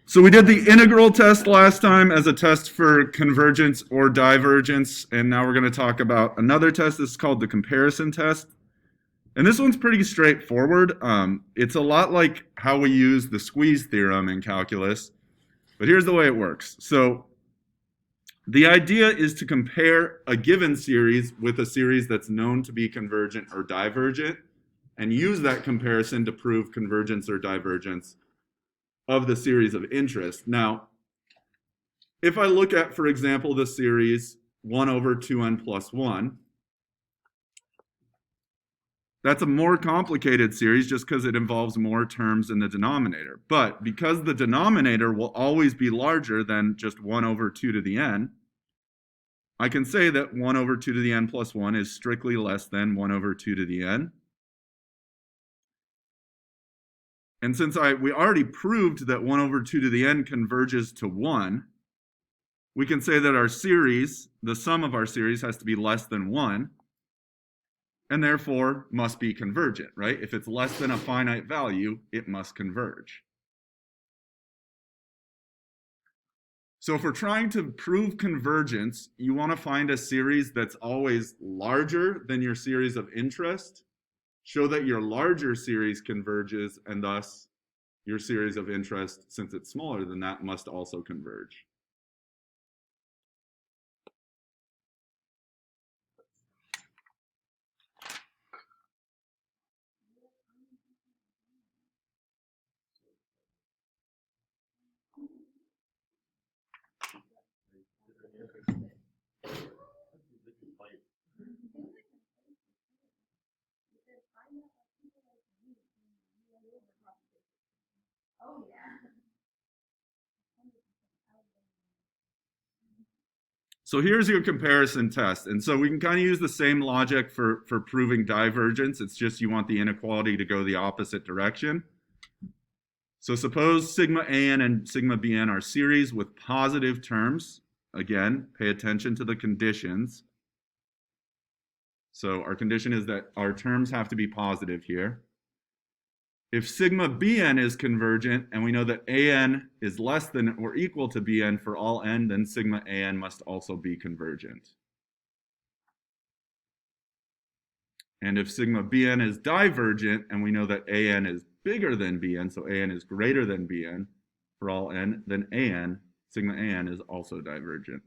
So we did the integral test last time as a test for convergence or divergence, and now we're going to talk about another test. This is called the comparison test. And this one's pretty straightforward. It's a lot like how we use the squeeze theorem in calculus, but here's the way it works. So the idea is to compare a given series with a series that's known to be convergent or divergent, and use that comparison to prove convergence or divergence of the series of interest. Now, if I look at, for example, the series 1 over 2n plus 1, that's a more complicated series just because it involves more terms in the denominator. But because the denominator will always be larger than just 1 over 2 to the n, I can say that 1 over 2 to the n plus 1 is strictly less than 1 over 2 to the n. And since we already proved that 1 over 2 to the n converges to 1, we can say that our series, the sum of our series, has to be less than 1, and therefore must be convergent, right? If it's less than a finite value, it must converge. So if we're trying to prove convergence, you want to find a series that's always larger than your series of interest. Show that your larger series converges, and thus your series of interest, since it's smaller than that, must also converge. So here's your comparison test. And so we can kind of use the same logic for proving divergence. It's just you want the inequality to go the opposite direction. So suppose sigma an and sigma bn are series with positive terms. Again, pay attention to the conditions. So our condition is that our terms have to be positive here. If sigma bn is convergent, and we know that an is less than or equal to bn for all n, then sigma an must also be convergent. And if sigma bn is divergent, and we know that an is bigger than bn, so an is greater than bn for all n, then sigma an is also divergent.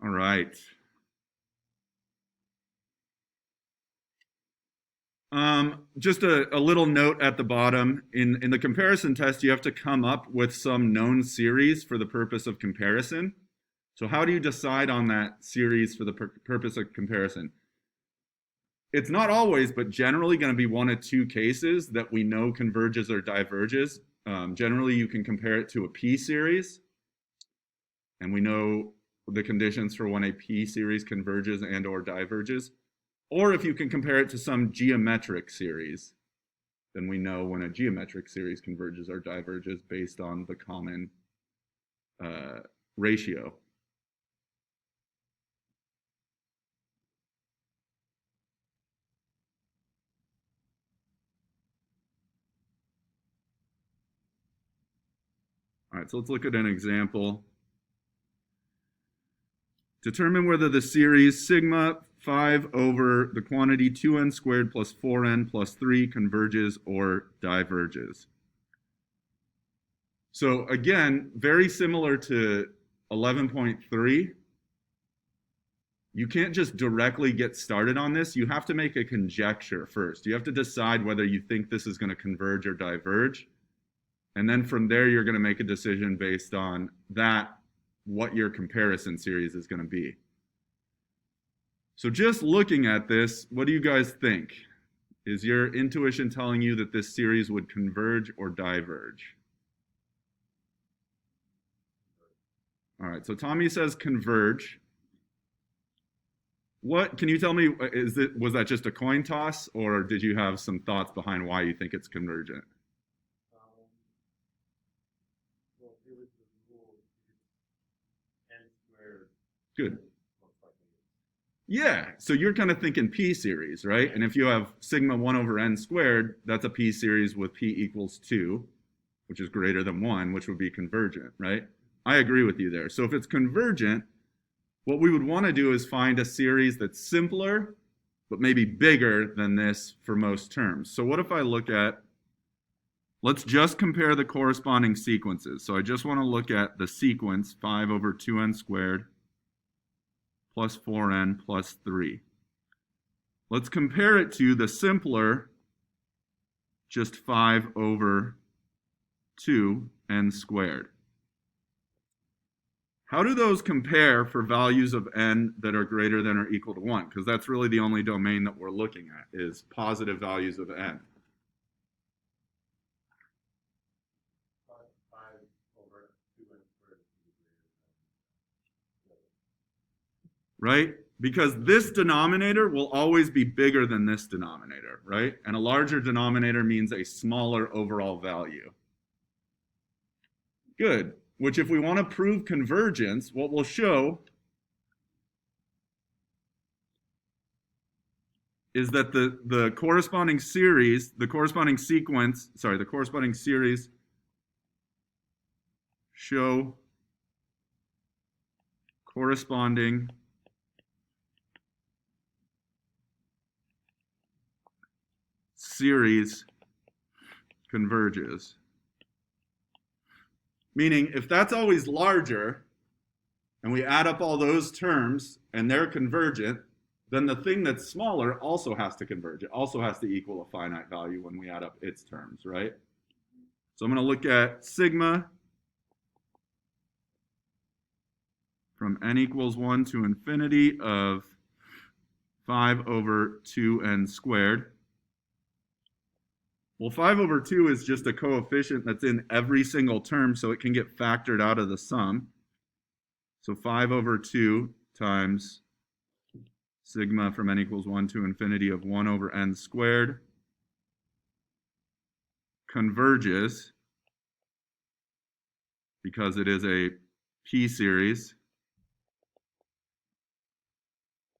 All right. Just a little note at the bottom. In the comparison test, you have to come up with some known series for the purpose of comparison. So how do you decide on that series for the purpose of comparison? It's not always, but generally going to be one of two cases that we know converges or diverges. Generally, you can compare it to a P series, and we know the conditions for when a P series converges and or diverges. Or if you can compare it to some geometric series, then we know when a geometric series converges or diverges based on the common ratio. right, so let's look at an example. Determine whether the series sigma 5 over the quantity 2n squared plus 4n plus 3 converges or diverges. So again, very similar to 11.3. You can't just directly get started on this. You have to make a conjecture first. You have to decide whether you think this is going to converge or diverge. And then from there, you're going to make a decision based on that, what your comparison series is going to be. So just looking at this, what do you guys think? Is your intuition telling you that this series would converge or diverge? All right, so Tommy says converge. What can you tell me? Was that just a coin toss, or did you have some thoughts behind why you think it's convergent? Well, it was the rule n squared. Good. Yeah, so you're kind of thinking p series, right? And if you have sigma 1 over n squared, that's a p series with p equals 2, which is greater than 1, which would be convergent, right? I agree with you there. So if it's convergent, what we would want to do is find a series that's simpler, but maybe bigger than this for most terms. So what if I look at, let's just compare the corresponding sequences. So I just want to look at the sequence 5 over 2n squared plus 4n plus 3. Let's compare it to the simpler, just 5 over 2n squared. How do those compare for values of n that are greater than or equal to 1? Because that's really the only domain that we're looking at, is positive values of n. 5 over 2n squared. Right? Because this denominator will always be bigger than this denominator, right? And a larger denominator means a smaller overall value. Good. Which, if we want to prove convergence, what we'll show is that the corresponding series, the corresponding series show corresponding series converges. Meaning, if that's always larger, and we add up all those terms, and they're convergent, then the thing that's smaller also has to converge. It also has to equal a finite value when we add up its terms, right? So I'm going to look at sigma from n equals 1 to infinity of 5 over 2n squared. Well, 5 over 2 is just a coefficient that's in every single term, so it can get factored out of the sum. So 5 over 2 times sigma from n equals 1 to infinity of 1 over n squared converges because it is a p series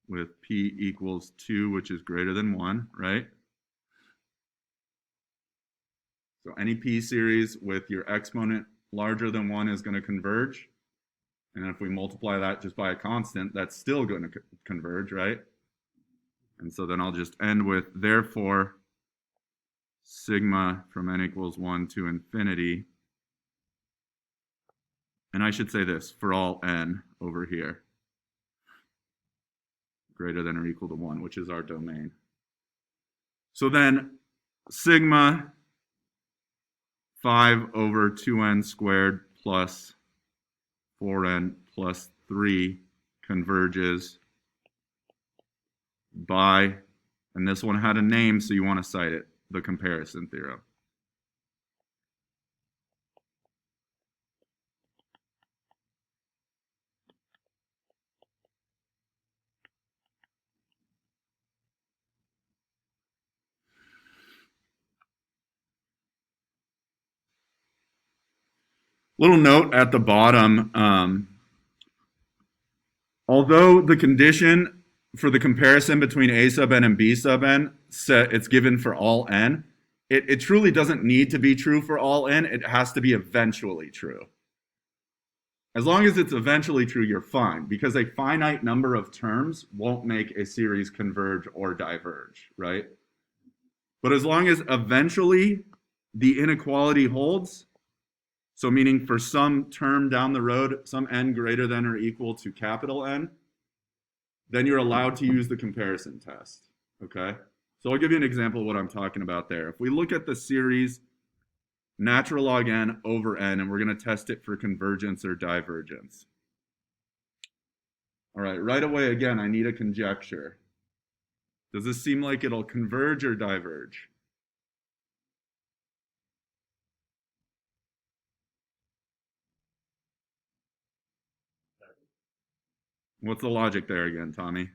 with p equals 2, which is greater than 1, right? So any p series with your exponent larger than 1 is going to converge. And if we multiply that just by a constant, that's still going to converge, right? And so then I'll just end with, therefore, sigma from n equals 1 to infinity. And I should say this, for all n over here, greater than or equal to 1, which is our domain. So then sigma 5 over 2n squared plus 4n plus 3 converges by, and this one had a name, so you want to cite it, the comparison theorem. Little note at the bottom, although the condition for the comparison between a sub n and b sub n, it's given for all n, it truly doesn't need to be true for all n. It has to be eventually true. As long as it's eventually true, you're fine, because a finite number of terms won't make a series converge or diverge, right? But as long as eventually the inequality holds, so meaning for some term down the road, some n greater than or equal to capital N, then you're allowed to use the comparison test, okay? So I'll give you an example of what I'm talking about there. If we look at the series natural log n over n, and we're going to test it for convergence or divergence. All right away, again, I need a conjecture. Does this seem like it'll converge or diverge? What's the logic there again, Tommy?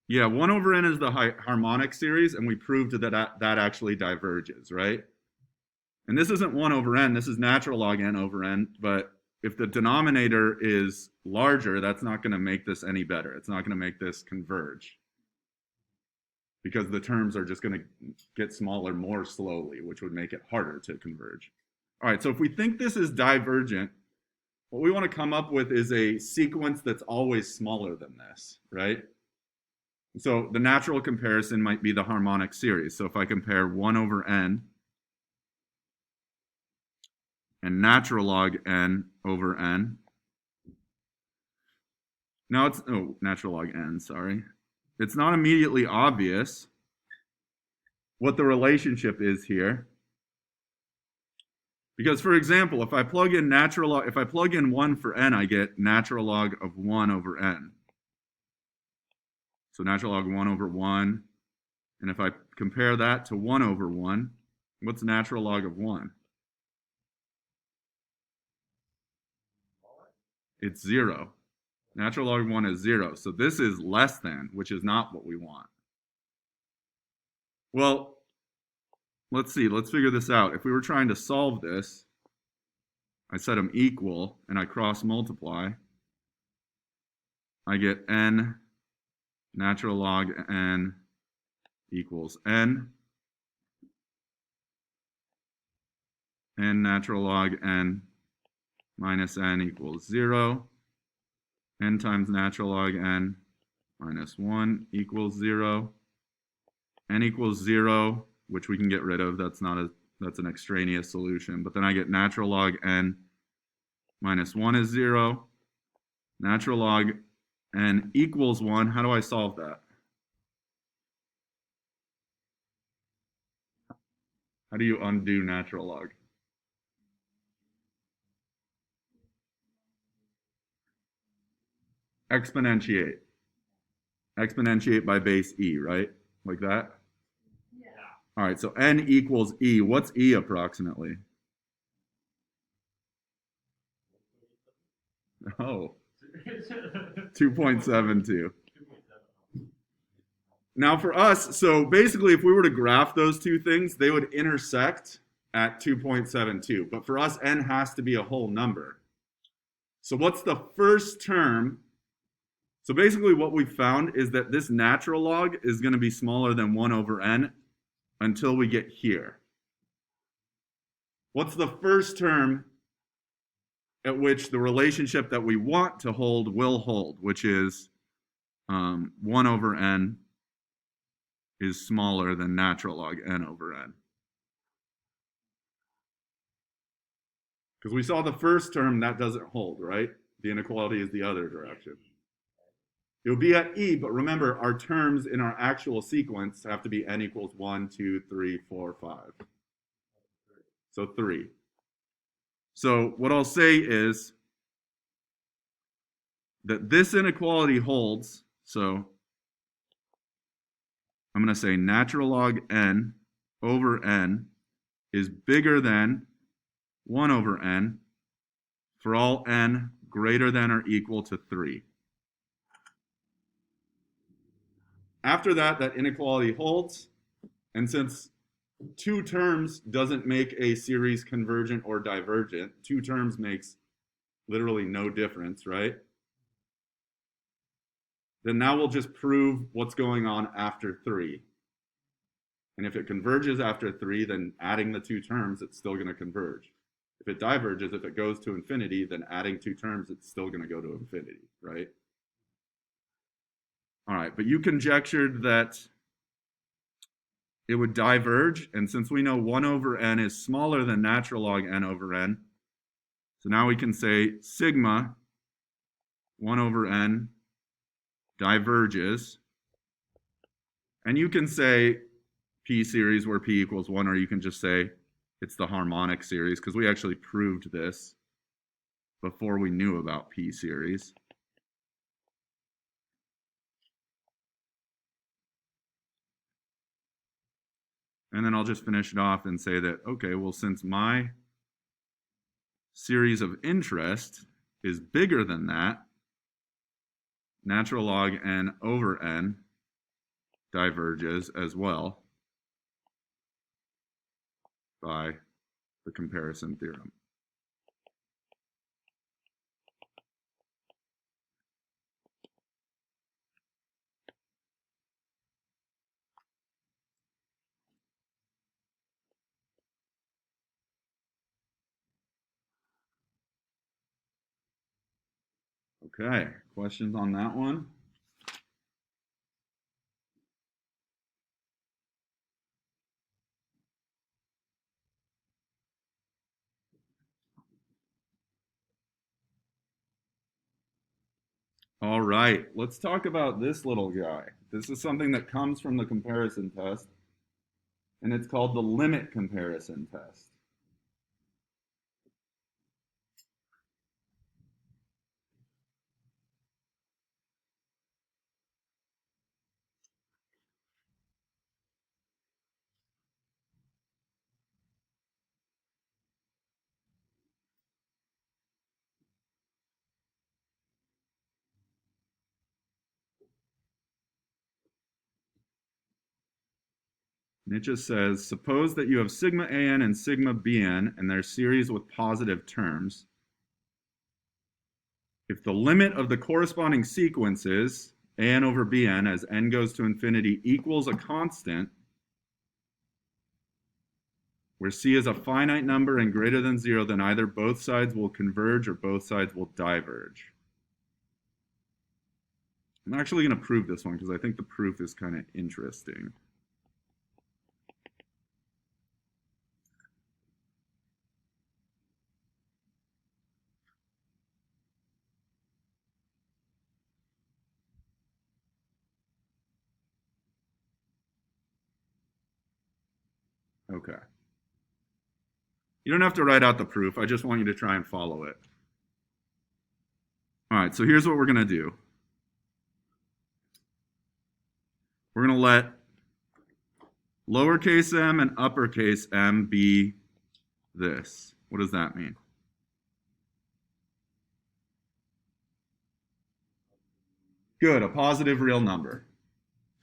Yeah, 1 over n is the harmonic series, and we proved that that actually diverges, right? And this isn't 1 over n, this is natural log n over n, but if the denominator is larger, that's not going to make this any better. It's not going to make this converge, because the terms are just going to get smaller more slowly, which would make it harder to converge. All right, so if we think this is divergent, what we want to come up with is a sequence that's always smaller than this, right? So the natural comparison might be the harmonic series. So if I compare 1 over n and natural log n over n, now it's, natural log n, sorry. It's not immediately obvious what the relationship is here. Because, for example, if I plug in 1 for n, I get natural log of 1 over n. So natural log 1 over 1. And if I compare that to 1 over 1, what's natural log of 1? It's 0. Natural log of 1 is 0. So this is less than, which is not what we want. Well, let's see. Let's figure this out. If we were trying to solve this, I set them equal, and I cross multiply. I get n natural log n equals n natural log n minus n equals 0. N times natural log n minus 1 equals 0. N equals 0, which we can get rid of. That's an extraneous solution. But then I get natural log n minus 1 is 0. Natural log n equals 1. How do I solve that? How do you undo natural log? Exponentiate. Exponentiate by base e, right? Like that? Yeah. All right, so n equals e. What's e approximately? Oh, 2.72. Now for us, so basically if we were to graph those two things, they would intersect at 2.72. But for us, n has to be a whole number. So what's the first term? So basically what we found is that this natural log is going to be smaller than 1 over n until we get here. What's the first term at which the relationship that we want to hold will hold, which is 1 over n is smaller than natural log n over n. Because we saw the first term, that doesn't hold, right? The inequality is the other direction. It would be at e, but remember, our terms in our actual sequence have to be n equals 1, 2, 3, 4, 5. So 3. So what I'll say is that this inequality holds. So I'm going to say natural log n over n is bigger than 1 over n for all n greater than or equal to 3. After that, that inequality holds. And since 2 terms doesn't make a series convergent or divergent, 2 terms makes literally no difference, right? Then now we'll just prove what's going on after 3. And if it converges after 3, then adding the 2 terms, it's still going to converge. If it diverges, if it goes to infinity, then adding 2 terms, it's still going to go to infinity, right? All right, but you conjectured that it would diverge, and since we know 1 over n is smaller than natural log n over n, so now we can say sigma 1 over n diverges, and you can say P series where P equals 1, or you can just say it's the harmonic series, because we actually proved this before we knew about P series. And then I'll just finish it off and say that, okay, well, since my series of interest is bigger than that, natural log n over n diverges as well by the comparison theorem. Okay, questions on that one? All right, let's talk about this little guy. This is something that comes from the comparison test, and it's called the limit comparison test. And it just says, suppose that you have sigma an and sigma bn, and they're series with positive terms. If the limit of the corresponding sequences, an over bn, as n goes to infinity, equals a constant, where c is a finite number and greater than 0, then either both sides will converge or both sides will diverge. I'm actually going to prove this one because I think the proof is kind of interesting. Okay. You don't have to write out the proof. I just want you to try and follow it. All right, so here's what we're going to do. We're going to let lowercase m and uppercase m be this. What does that mean? Good, a positive real number.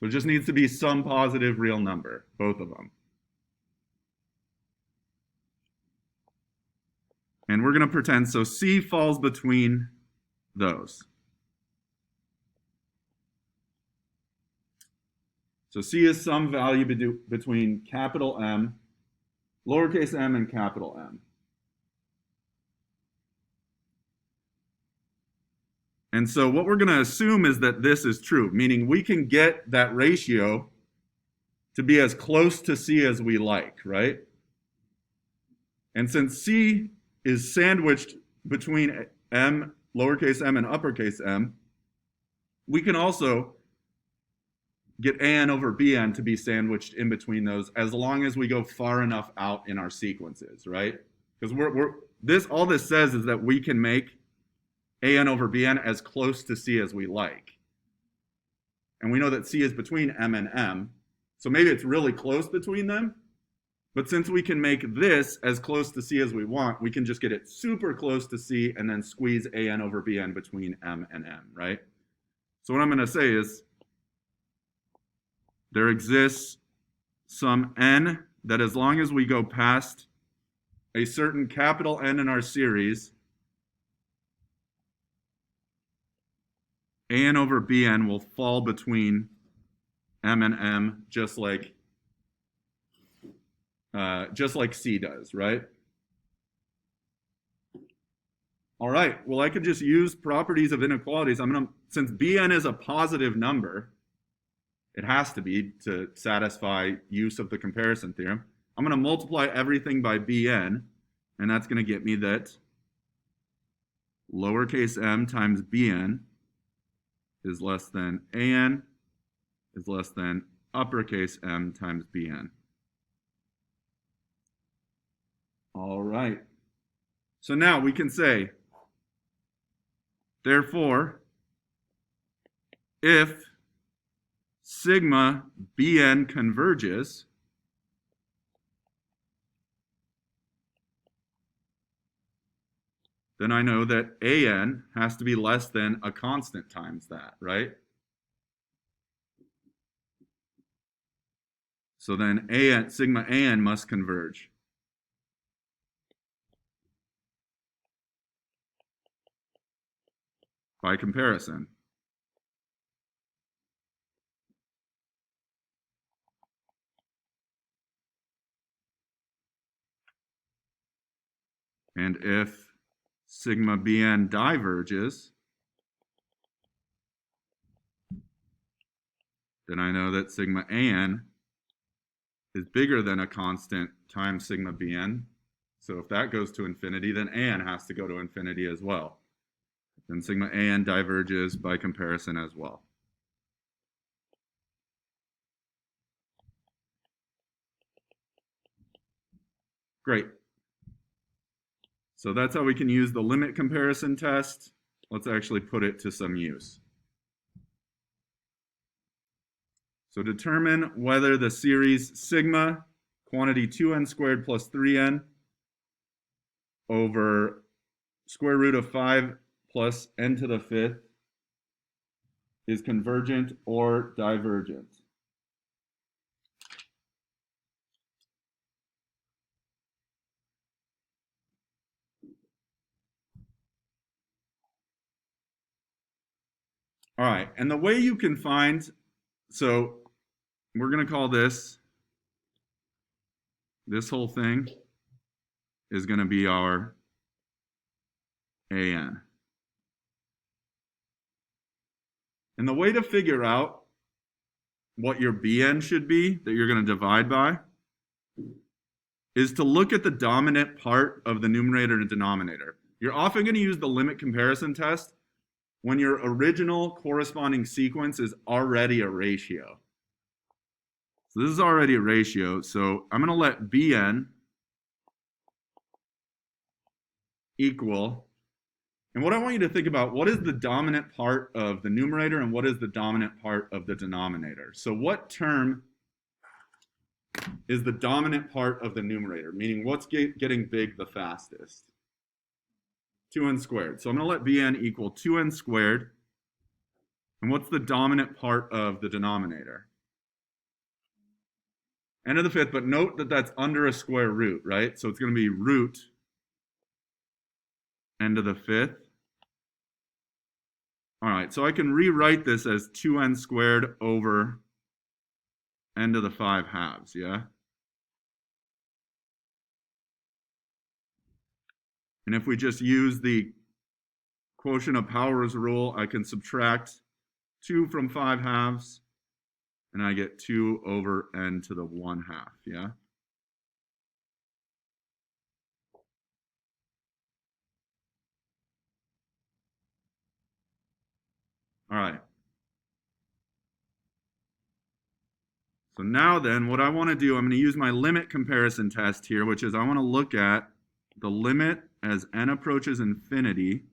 So it just needs to be some positive real number, both of them. And we're going to pretend, so C falls between those. So C is some value between capital M, lowercase m, and capital M. And so what we're going to assume is that this is true, meaning we can get that ratio to be as close to C as we like, right? And since C is sandwiched between m, lowercase m, and uppercase m, we can also get an over bn to be sandwiched in between those as long as we go far enough out in our sequences, right? Because all this says is that we can make an over bn as close to C as we like. And we know that C is between m and m, so maybe it's really close between them, but since we can make this as close to C as we want, we can just get it super close to C and then squeeze an over bn between m and m, right? So what I'm going to say is there exists some n that as long as we go past a certain capital N in our series, an over bn will fall between m and m, just like just like C does, right? All right, well, I could just use properties of inequalities. Since Bn is a positive number, it has to be to satisfy use of the comparison theorem. I'm going to multiply everything by Bn, and that's going to get me that lowercase m times Bn is less than An is less than uppercase m times Bn. All right. So now we can say, therefore, if sigma Bn converges, then I know that An has to be less than a constant times that, right? So then sigma An must converge. By comparison. And if sigma Bn diverges, then I know that sigma An is bigger than a constant times sigma Bn. So if that goes to infinity, then An has to go to infinity as well. Then sigma An diverges by comparison as well. Great. So that's how we can use the limit comparison test. Let's actually put it to some use. So determine whether the series sigma, quantity 2n squared plus 3n over square root of 5 plus n to the 5th is convergent or divergent. All right, and the way you can find, so we're going to call this whole thing is going to be our An. And the way to figure out what your Bn should be that you're going to divide by is to look at the dominant part of the numerator and denominator. You're often going to use the limit comparison test when your original corresponding sequence is already a ratio. So this is already a ratio, so I'm going to let Bn equal, and what I want you to think about, what is the dominant part of the numerator and what is the dominant part of the denominator? So what term is the dominant part of the numerator, meaning what's getting big the fastest? 2n squared. So I'm going to let Bn equal 2n squared. And what's the dominant part of the denominator? N to the 5th, but note that that's under a square root, right? So it's going to be root n to the 5th. All right, so I can rewrite this as 2n squared over n to the 5 halves, yeah? And if we just use the quotient of powers rule, I can subtract 2 from 5 halves, and I get 2 over n to the 1 half, yeah? All right. So now then, what I want to do, I'm going to use my limit comparison test here, which is I want to look at the limit as n approaches infinity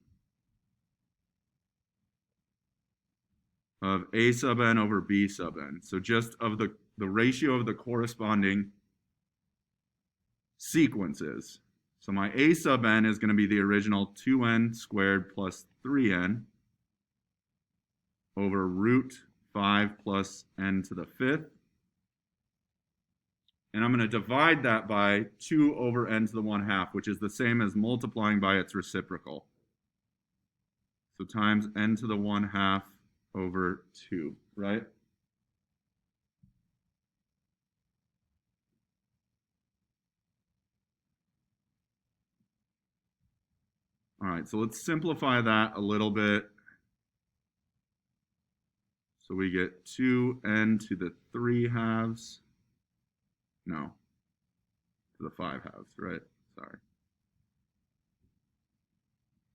of a sub n over b sub n. So just of the ratio of the corresponding sequences. So my a sub n is going to be the original 2n squared plus 3n over root 5 plus n to the 5th. And I'm going to divide that by 2 over n to the 1 half, which is the same as multiplying by its reciprocal. So times n to the 1 half over 2, right? All right, so let's simplify that a little bit. So we get 2n to the 3 halves. No, to the 5 halves, right? Sorry.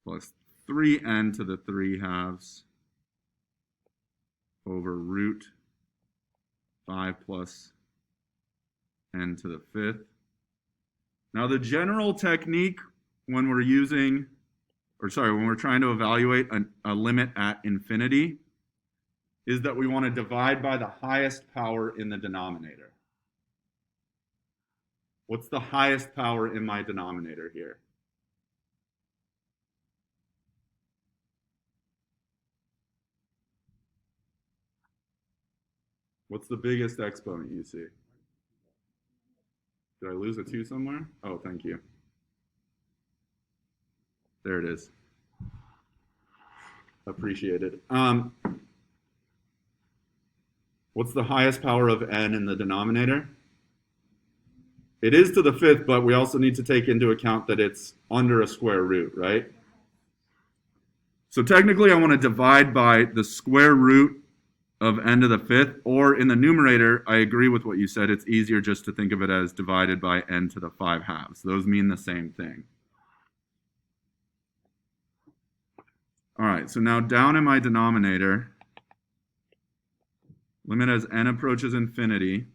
Plus 3n to the 3 halves over root 5 plus n to the 5th. Now the general technique when we're using, when we're trying to evaluate a limit at infinity is that we want to divide by the highest power in the denominator. What's the highest power in my denominator here? What's the biggest exponent you see? Did I lose a 2 somewhere? Oh, thank you. There it is. Appreciated. What's the highest power of n in the denominator? It is to the 5th, but we also need to take into account that it's under a square root, right? So technically, I want to divide by the square root of n to the 5th, or in the numerator, I agree with what you said. It's easier just to think of it as divided by n to the 5 halves. Those mean the same thing. All right, so now down in my denominator, limit as n approaches infinity,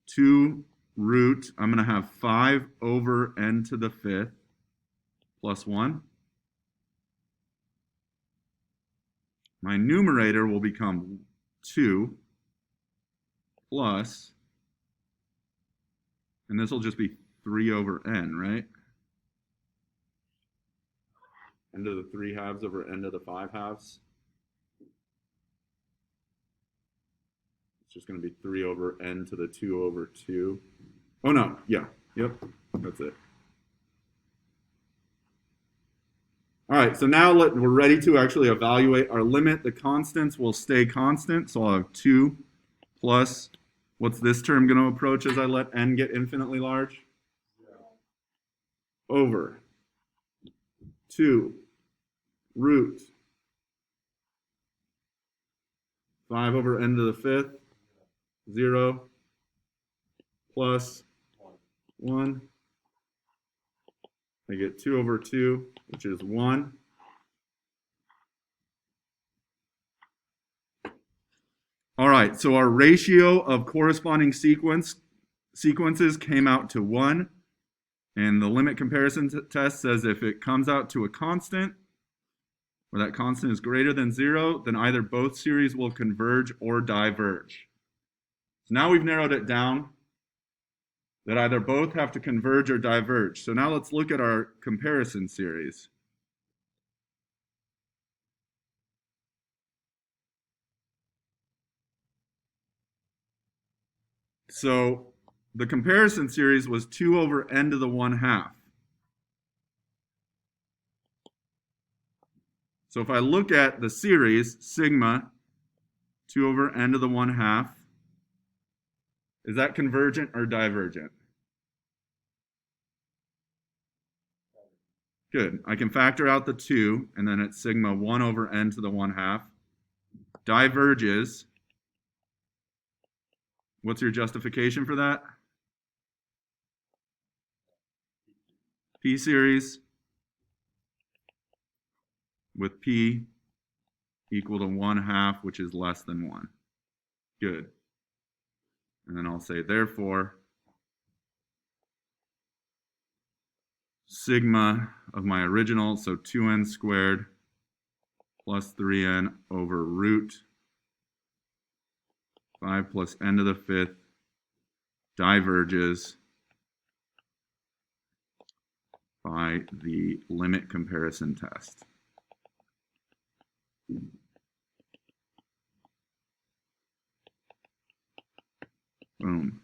2 root, I'm going to have 5 over n to the 5th plus 1. My numerator will become 2 plus, and this will just be 3 over n, right? N to the 3 halves over n to the 5 halves. It's just going to be 3 over n to the 2 over 2. Oh, no. Yeah. Yep. That's it. All right. So now we're ready to actually evaluate our limit. The constants will stay constant. So I'll have 2 plus, what's this term going to approach as I let n get infinitely large? Over 2 root 5 over n to the 5th, 0 plus 1. I get 2 over 2, which is 1. All right, so our ratio of corresponding sequences came out to 1. And the limit comparison test says if it comes out to a constant, or that constant is greater than 0, then either both series will converge or diverge. So now we've narrowed it down that either both have to converge or diverge. So now let's look at our comparison series. So the comparison series was 2 over n to the 1 half. So if I look at the series, sigma, 2 over n to the 1 half, is that convergent or divergent? Good. I can factor out the 2, and then it's sigma 1 over n to the 1 half. Diverges. What's your justification for that? P series with P equal to 1 half, which is less than 1. Good. And then I'll say, therefore, sigma of my original, so 2n squared plus 3n over root 5 plus n to the 5th diverges by the limit comparison test. Boom.